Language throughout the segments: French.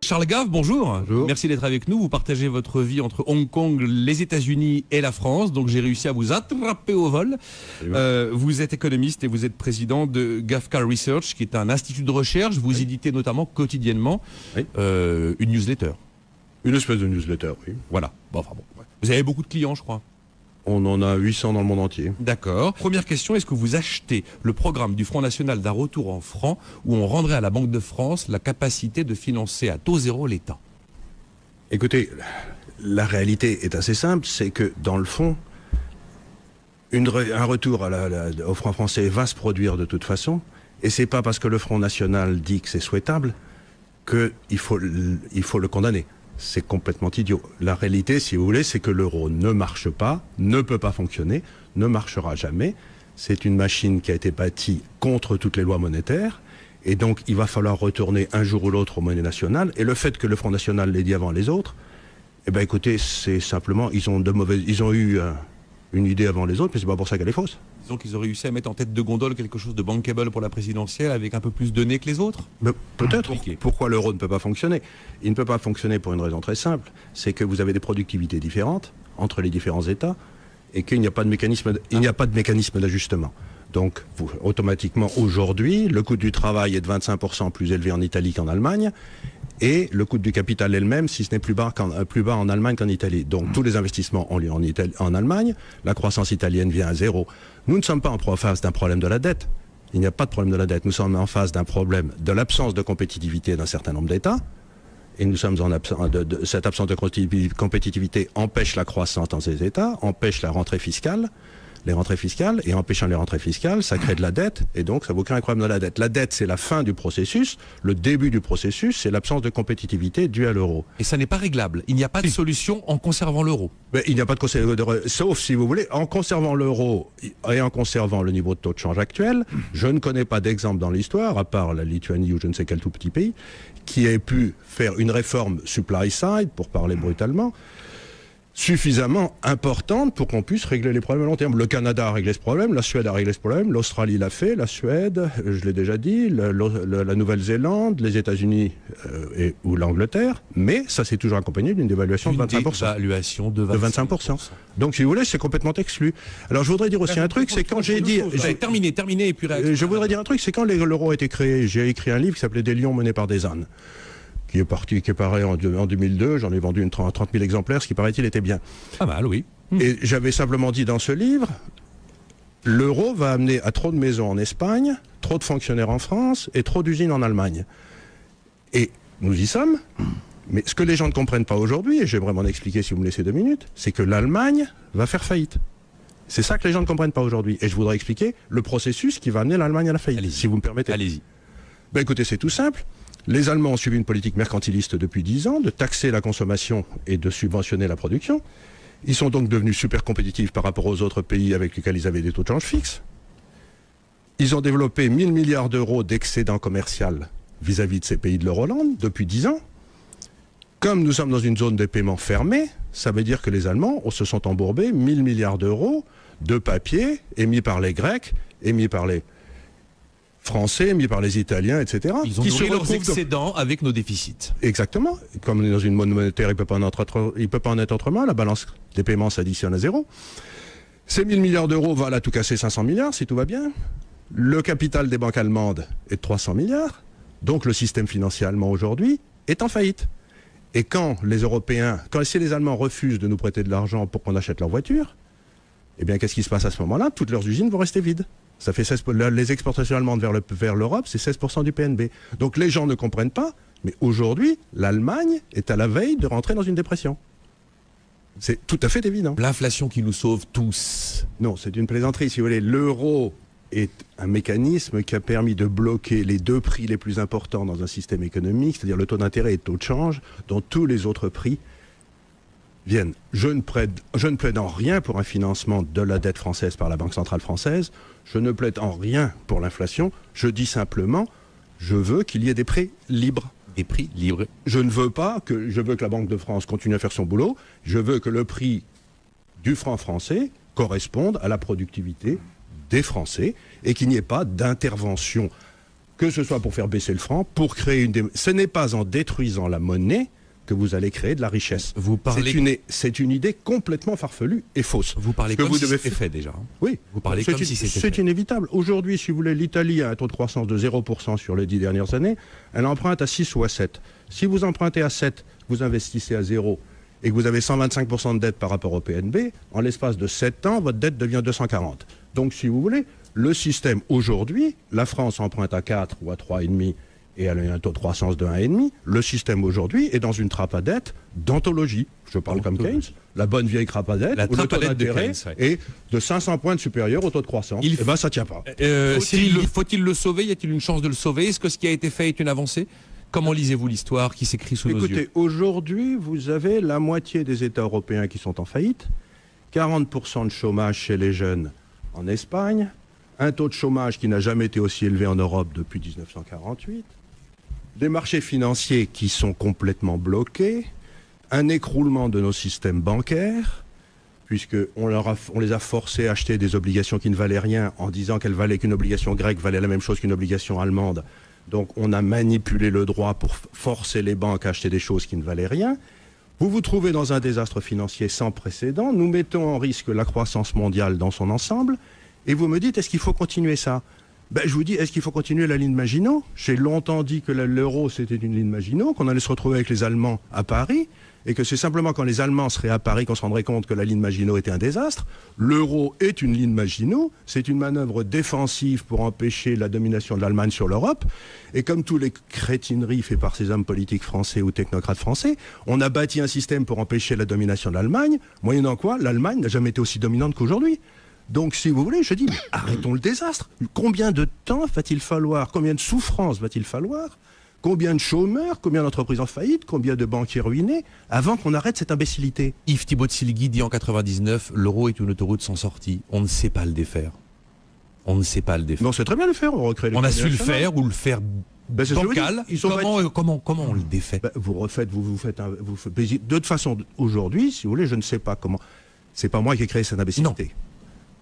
Charles Gave, bonjour. Bonjour. Merci d'être avec nous. Vous partagez votre vie entre Hong Kong, les États-Unis et la France. Donc j'ai réussi à vous attraper au vol. Vous êtes économiste et vous êtes président de Gavekar Research, qui est un institut de recherche. Vous éditez notamment quotidiennement une newsletter. Une espèce de newsletter, oui. Voilà. Bon. Vous avez beaucoup de clients, je crois. On en a 800 dans le monde entier. D'accord. Première question, est-ce que vous achetez le programme du Front National d'un retour en francs où on rendrait à la Banque de France la capacité de financer à taux zéro l'État? Écoutez, la réalité est assez simple, c'est que dans le fond, un retour au franc français va se produire de toute façon, et c'est pas parce que le Front National dit que c'est souhaitable qu'il faut le condamner. C'est complètement idiot. La réalité, si vous voulez, c'est que l'euro ne marche pas, ne peut pas fonctionner, ne marchera jamais. C'est une machine qui a été bâtie contre toutes les lois monétaires. Et donc, il va falloir retourner un jour ou l'autre aux monnaies nationales. Et le fait que le Front National l'ait dit avant les autres, eh ben, écoutez, c'est simplement, ils ont eu une idée avant les autres, mais c'est pas pour ça qu'elle est fausse. Disons qu'ils ont réussi à mettre en tête de gondole quelque chose de bankable pour la présidentielle avec un peu plus de nez que les autres. Peut-être. Pourquoi l'euro ne peut pas fonctionner? Il ne peut pas fonctionner pour une raison très simple, c'est que vous avez des productivités différentes entre les différents États et qu'il n'y a pas de mécanisme d'ajustement. Donc, automatiquement, aujourd'hui, le coût du travail est de 25% plus élevé en Italie qu'en Allemagne, et le coût du capital est le même, si ce n'est plus bas en Allemagne qu'en Italie. Donc, tous les investissements ont lieu en Allemagne, la croissance italienne vient à zéro. Nous ne sommes pas en face d'un problème de la dette. Il n'y a pas de problème de la dette. Nous sommes en face d'un problème de l'absence de compétitivité d'un certain nombre d'États, et nous sommes cette absence de compétitivité empêche la croissance dans ces États, empêche les rentrées fiscales, et empêchant les rentrées fiscales, ça crée de la dette, et donc ça vous crée un problème de la dette. La dette, c'est la fin du processus. Le début du processus, c'est l'absence de compétitivité due à l'euro. Et ça n'est pas réglable. Il n'y a pas de solution en conservant l'euro. Mais il n'y a pas sauf si vous voulez, en conservant l'euro et en conservant le niveau de taux de change actuel. Je ne connais pas d'exemple dans l'histoire, à part la Lituanie ou je ne sais quel tout petit pays, qui ait pu faire une réforme supply side, pour parler brutalement, suffisamment importante pour qu'on puisse régler les problèmes à long terme. Le Canada a réglé ce problème, la Suède a réglé ce problème, l'Australie l'a fait, la Suède, je l'ai déjà dit, la Nouvelle-Zélande, les États-Unis ou l'Angleterre, mais ça s'est toujours accompagné d'une dévaluation de 25%. Dévaluation de 25%. Donc, si vous voulez, c'est complètement exclu. Alors, je voudrais dire aussi un truc, c'est quand j'ai dit... Terminé, et puis je voudrais dire un truc, c'est quand l'euro a été créé, j'ai écrit un livre qui s'appelait « Des lions menés par des ânes ». Qui est paru en 2002, j'en ai vendu 30 000 exemplaires, ce qui paraît-il était bien. Pas mal, oui. Et j'avais simplement dit dans ce livre, l'euro va amener à trop de maisons en Espagne, trop de fonctionnaires en France et trop d'usines en Allemagne. Et nous y sommes, mais ce que les gens ne comprennent pas aujourd'hui, et j'aimerais m'en expliquer si vous me laissez 2 minutes, c'est que l'Allemagne va faire faillite. C'est ça que les gens ne comprennent pas aujourd'hui. Et je voudrais expliquer le processus qui va amener l'Allemagne à la faillite, si vous me permettez. Allez-y. Ben écoutez, c'est tout simple. Les Allemands ont suivi une politique mercantiliste depuis 10 ans, de taxer la consommation et de subventionner la production. Ils sont donc devenus super compétitifs par rapport aux autres pays avec lesquels ils avaient des taux de change fixes. Ils ont développé 1000 milliards d'euros d'excédent commercial vis-à-vis de ces pays de l'Euroland depuis 10 ans. Comme nous sommes dans une zone des paiements fermée, ça veut dire que les Allemands se sont embourbés 1000 milliards d'euros de papier émis par les Grecs, émis par les Français, mis par les Italiens, etc. Ils ont nourri leurs excédents avec nos déficits. Exactement. Comme on est dans une monnaie monétaire, il peut pas en être autrement. La balance des paiements s'additionne à zéro. Ces 1000 milliards d'euros valent à tout casser 500 milliards, si tout va bien. Le capital des banques allemandes est de 300 milliards. Donc le système financier allemand aujourd'hui est en faillite. Et si les Allemands refusent de nous prêter de l'argent pour qu'on achète leur voiture, eh bien qu'est-ce qui se passe à ce moment-là? Toutes leurs usines vont rester vides. Ça fait les exportations allemandes vers l'Europe, c'est 16% du PNB. Donc les gens ne comprennent pas, mais aujourd'hui, l'Allemagne est à la veille de rentrer dans une dépression. C'est tout à fait évident. L'inflation qui nous sauve tous. Non, c'est une plaisanterie, si vous voulez. L'euro est un mécanisme qui a permis de bloquer les 2 prix les plus importants dans un système économique, c'est-à-dire le taux d'intérêt et le taux de change, dont tous les autres prix viennent. Je ne plaide en rien pour un financement de la dette française par la Banque centrale française. Je ne plaide en rien pour l'inflation. Je dis simplement, je veux qu'il y ait des prix libres. Des prix libres. Je veux que la Banque de France continue à faire son boulot. Je veux que le prix du franc français corresponde à la productivité des Français et qu'il n'y ait pas d'intervention, que ce soit pour faire baisser le franc, pour créer Ce n'est pas en détruisant la monnaie que vous allez créer de la richesse. C'est une idée complètement farfelue et fausse. Vous parlez comme si c'était fait déjà. Oui. Vous parlez comme si c'était fait. C'est inévitable. Aujourd'hui, si vous voulez, l'Italie a un taux de croissance de 0% sur les 10 dernières années. Elle emprunte à 6 ou à 7. Si vous empruntez à 7, vous investissez à 0 et que vous avez 125% de dette par rapport au PNB, en l'espace de 7 ans, votre dette devient 240. Donc, si vous voulez, le système aujourd'hui, la France emprunte à 4 ou à 3,5 et elle a un taux de croissance de 1,5. Le système aujourd'hui est dans une trappe à dette d'anthologie. Je parle comme Keynes, la bonne vieille trappe à dette, où le taux d'intérêt est de 500 points de supérieur au taux de croissance. Et bien, ça ne tient pas. Faut-il le sauver? Y a-t-il une chance de le sauver? Est-ce que ce qui a été fait est une avancée? Comment lisez-vous l'histoire qui s'écrit sous nos yeux? Écoutez, aujourd'hui, vous avez la moitié des États européens qui sont en faillite, 40% de chômage chez les jeunes en Espagne, un taux de chômage qui n'a jamais été aussi élevé en Europe depuis 1948, des marchés financiers qui sont complètement bloqués, un écroulement de nos systèmes bancaires, puisqu'on les a forcés à acheter des obligations qui ne valaient rien en disant qu'une obligation grecque valait la même chose qu'une obligation allemande. Donc on a manipulé le droit pour forcer les banques à acheter des choses qui ne valaient rien. Vous vous trouvez dans un désastre financier sans précédent. Nous mettons en risque la croissance mondiale dans son ensemble. Et vous me dites, est-ce qu'il faut continuer ça? Je vous dis, est-ce qu'il faut continuer la ligne Maginot? J'ai longtemps dit que l'euro, c'était une ligne Maginot, qu'on allait se retrouver avec les Allemands à Paris, et que c'est simplement quand les Allemands seraient à Paris qu'on se rendrait compte que la ligne Maginot était un désastre. L'euro est une ligne Maginot, c'est une manœuvre défensive pour empêcher la domination de l'Allemagne sur l'Europe, et comme tous les crétineries faites par ces hommes politiques français ou technocrates français, on a bâti un système pour empêcher la domination de l'Allemagne, moyennant quoi l'Allemagne n'a jamais été aussi dominante qu'aujourd'hui. Donc, si vous voulez, je dis, mais arrêtons le désastre. Combien de temps va-t-il falloir? Combien de souffrances va-t-il falloir? Combien de chômeurs? Combien d'entreprises en faillite? Combien de banquiers ruinés? Avant qu'on arrête cette imbécilité. Yves Thibault-Silgui dit en 99, l'euro est une autoroute sans sortie. On ne sait pas le défaire. On ne sait pas le défaire. Mais on sait très bien le faire. On a su le faire ou le faire bancal. Comment on le défait? Vous faites de toute façon, aujourd'hui, si vous voulez, je ne sais pas comment. C'est pas moi qui ai créé cette imbécilité. Non.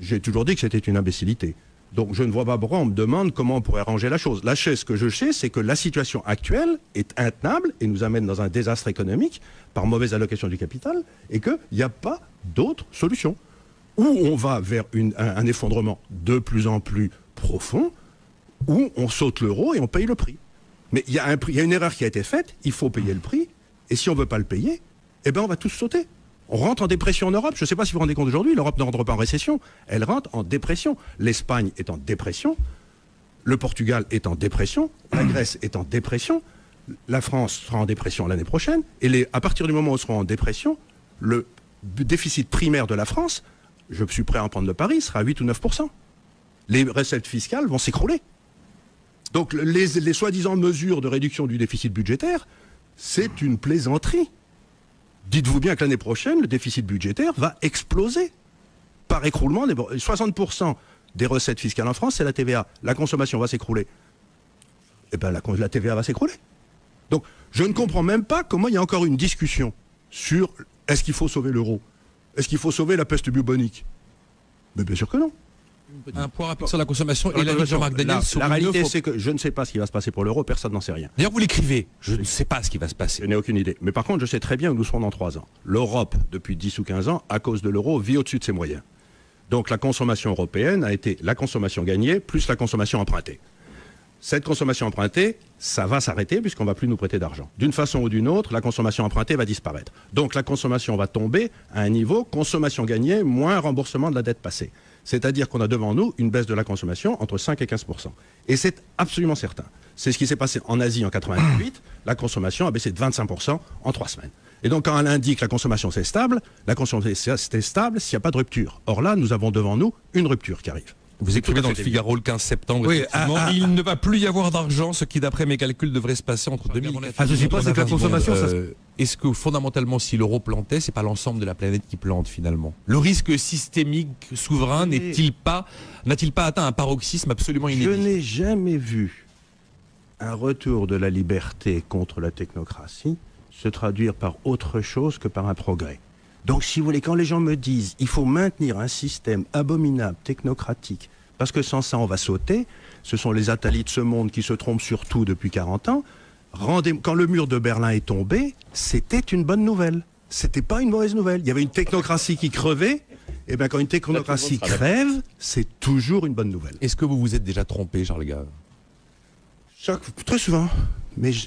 J'ai toujours dit que c'était une imbécilité. Donc je ne vois pas pourquoi on me demande comment on pourrait arranger la chose. Ce que je sais, c'est que la situation actuelle est intenable et nous amène dans un désastre économique par mauvaise allocation du capital et qu'il n'y a pas d'autre solution. Ou on va vers un effondrement de plus en plus profond, ou on saute l'euro et on paye le prix. Mais il y a une erreur qui a été faite, il faut payer le prix, et si on ne veut pas le payer, on va tous sauter. On rentre en dépression en Europe. Je ne sais pas si vous vous rendez compte aujourd'hui, l'Europe ne rentre pas en récession, elle rentre en dépression. L'Espagne est en dépression, le Portugal est en dépression, la Grèce est en dépression, la France sera en dépression l'année prochaine, et à partir du moment où on sera en dépression, le déficit primaire de la France, je suis prêt à en prendre le pari, sera à 8 ou 9%. Les recettes fiscales vont s'écrouler. Donc les soi-disant mesures de réduction du déficit budgétaire, c'est une plaisanterie. Dites-vous bien que l'année prochaine, le déficit budgétaire va exploser par écroulement. 60% des recettes fiscales en France, c'est la TVA. La consommation va s'écrouler. La TVA va s'écrouler. Donc, je ne comprends même pas comment il y a encore une discussion sur est-ce qu'il faut sauver l'euro? Est-ce qu'il faut sauver la peste bubonique? Mais bien sûr que non. Un point rapide sur la consommation et la vie de Jean-Marc Daniel. La réalité, c'est que je ne sais pas ce qui va se passer pour l'euro, personne n'en sait rien. D'ailleurs, vous l'écrivez, je ne sais pas ce qui va se passer. Je n'ai aucune idée. Mais par contre, je sais très bien où nous serons dans 3 ans. L'Europe, depuis 10 ou 15 ans, à cause de l'euro, vit au-dessus de ses moyens. Donc la consommation européenne a été la consommation gagnée plus la consommation empruntée. Cette consommation empruntée, ça va s'arrêter puisqu'on ne va plus nous prêter d'argent. D'une façon ou d'une autre, la consommation empruntée va disparaître. Donc la consommation va tomber à un niveau consommation gagnée moins remboursement de la dette passée. C'est-à-dire qu'on a devant nous une baisse de la consommation entre 5 et 15%. Et c'est absolument certain. C'est ce qui s'est passé en Asie en 1988. La consommation a baissé de 25% en 3 semaines. Et donc quand elle indique que la consommation c'est stable, la consommation c'est stable s'il n'y a pas de rupture. Or là, nous avons devant nous une rupture qui arrive. Vous écrivez dans le Figaro le 15 septembre, oui, il ne va plus y avoir d'argent, ce qui d'après mes calculs devrait se passer entre 2014 je sais pas, c'est que la consommation... Est-ce que fondamentalement, si l'euro plantait, c'est pas l'ensemble de la planète qui plante finalement? Le risque systémique souverain n'a-t-il pas atteint un paroxysme absolument inédit? Je n'ai jamais vu un retour de la liberté contre la technocratie se traduire par autre chose que par un progrès. Donc, si vous voulez, quand les gens me disent il faut maintenir un système abominable, technocratique, parce que sans ça, on va sauter. Ce sont les Attali de ce monde qui se trompent sur tout depuis 40 ans. Quand le mur de Berlin est tombé, c'était une bonne nouvelle. C'était pas une mauvaise nouvelle. Il y avait une technocratie qui crevait. Et bien, quand une technocratie crève, c'est toujours une bonne nouvelle. Est-ce que vous vous êtes déjà trompé, Charles Gave? Très souvent.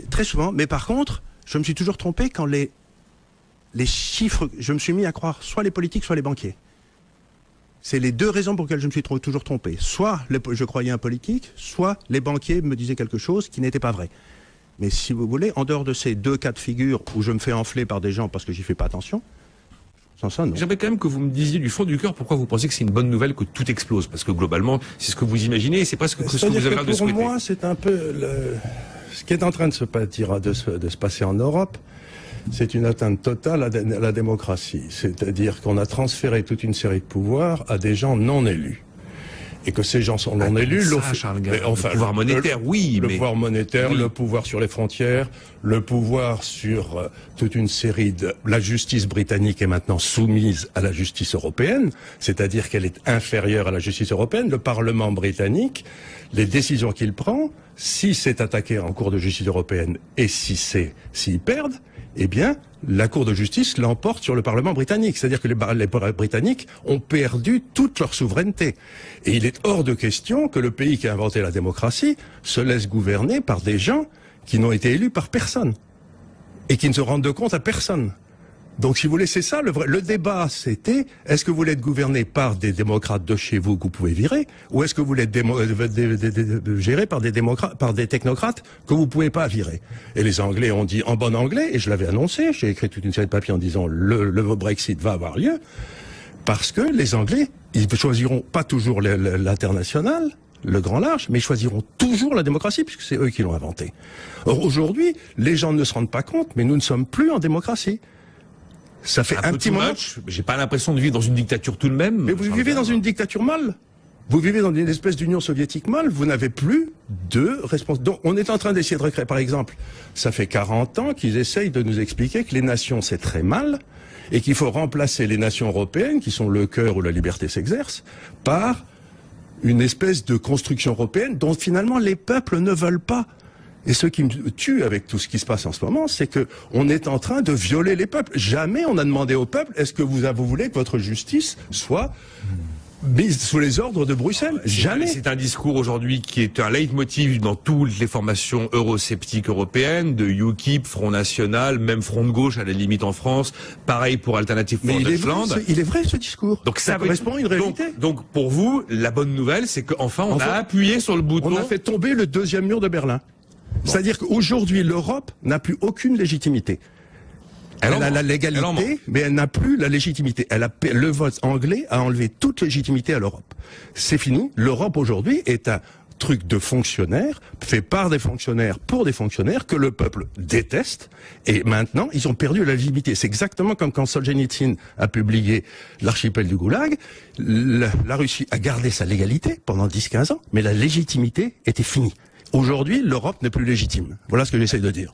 Très souvent. Mais par contre, je me suis toujours trompé quand les chiffres, je me suis mis à croire soit les politiques, soit les banquiers. C'est les deux raisons pour lesquelles je me suis toujours trompé. Soit je croyais un politique, soit les banquiers me disaient quelque chose qui n'était pas vrai. Mais si vous voulez, en dehors de ces deux cas de figure où je me fais enfler par des gens parce que j'y fais pas attention, sans ça, non. J'aimerais quand même que vous me disiez du fond du cœur pourquoi vous pensez que c'est une bonne nouvelle que tout explose. Parce que globalement, c'est ce que vous imaginez et c'est presque ce que vous avez l'air de souhaiter. Pour moi, c'est un peu ce qui est en train de se passer en Europe. C'est une atteinte totale à la démocratie. C'est-à-dire qu'on a transféré toute une série de pouvoirs à des gens non élus. Et que ces gens sont non élus. Le pouvoir monétaire, oui. Le pouvoir monétaire, le pouvoir sur les frontières, le pouvoir sur toute une série de... La justice britannique est maintenant soumise à la justice européenne, c'est-à-dire qu'elle est inférieure à la justice européenne. Le Parlement britannique, les décisions qu'il prend, si c'est attaqué en Cour de justice européenne et s'ils perdent, eh bien, la Cour de justice l'emporte sur le Parlement britannique. C'est-à-dire que les Britanniques ont perdu toute leur souveraineté. Et il est hors de question que le pays qui a inventé la démocratie se laisse gouverner par des gens qui n'ont été élus par personne. Et qui ne se rendent compte à personne. Donc, si vous voulez, c'est ça le débat, c'était est-ce que vous voulez être gouverné par des démocrates de chez vous que vous pouvez virer, ou est-ce que vous voulez être géré par des technocrates que vous pouvez pas virer? Et les Anglais ont dit en bon anglais, et je l'avais annoncé, j'ai écrit toute une série de papiers en disant le Brexit va avoir lieu, parce que les Anglais, ils choisiront pas toujours l'international, le grand large, mais ils choisiront toujours la démocratie, puisque c'est eux qui l'ont inventé. Or, aujourd'hui, les gens ne se rendent pas compte, mais nous ne sommes plus en démocratie. Ça fait un petit moment. J'ai pas l'impression de vivre dans une dictature tout de même. Mais vous vivez dans une dictature mâle. Vous vivez dans une espèce d'Union soviétique mâle. Vous n'avez plus de responsabilité. Donc, on est en train d'essayer de recréer, par exemple, ça fait 40 ans qu'ils essayent de nous expliquer que les nations, c'est très mal, et qu'il faut remplacer les nations européennes, qui sont le cœur où la liberté s'exerce, par une espèce de construction européenne dont finalement les peuples ne veulent pas. Et ce qui me tue avec tout ce qui se passe en ce moment, c'est que on est en train de violer les peuples. Jamais on a demandé au peuple, est-ce que vous voulez que votre justice soit mise sous les ordres de Bruxelles? Jamais. C'est un discours aujourd'hui qui est un leitmotiv dans toutes les formations eurosceptiques européennes, de UKIP, Front National, même Front de gauche à la limite en France, pareil pour Alternative for Deutschland. Il est vrai ce discours. Donc ça correspond à une réalité. Donc pour vous, la bonne nouvelle, c'est qu'enfin on a appuyé sur le bouton. On a fait tomber le deuxième mur de Berlin. Bon. C'est-à-dire qu'aujourd'hui, l'Europe n'a plus aucune légitimité. Elle a la légalité, mais elle n'a plus la légitimité. Le vote anglais a enlevé toute légitimité à l'Europe. C'est fini. L'Europe aujourd'hui est un truc de fonctionnaires, fait par des fonctionnaires pour des fonctionnaires que le peuple déteste. Et maintenant, ils ont perdu la légitimité. C'est exactement comme quand Solzhenitsyn a publié l'archipel du Goulag. La Russie a gardé sa légalité pendant 10-15 ans, mais la légitimité était finie. Aujourd'hui, l'Europe n'est plus légitime. Voilà ce que j'essaye de dire.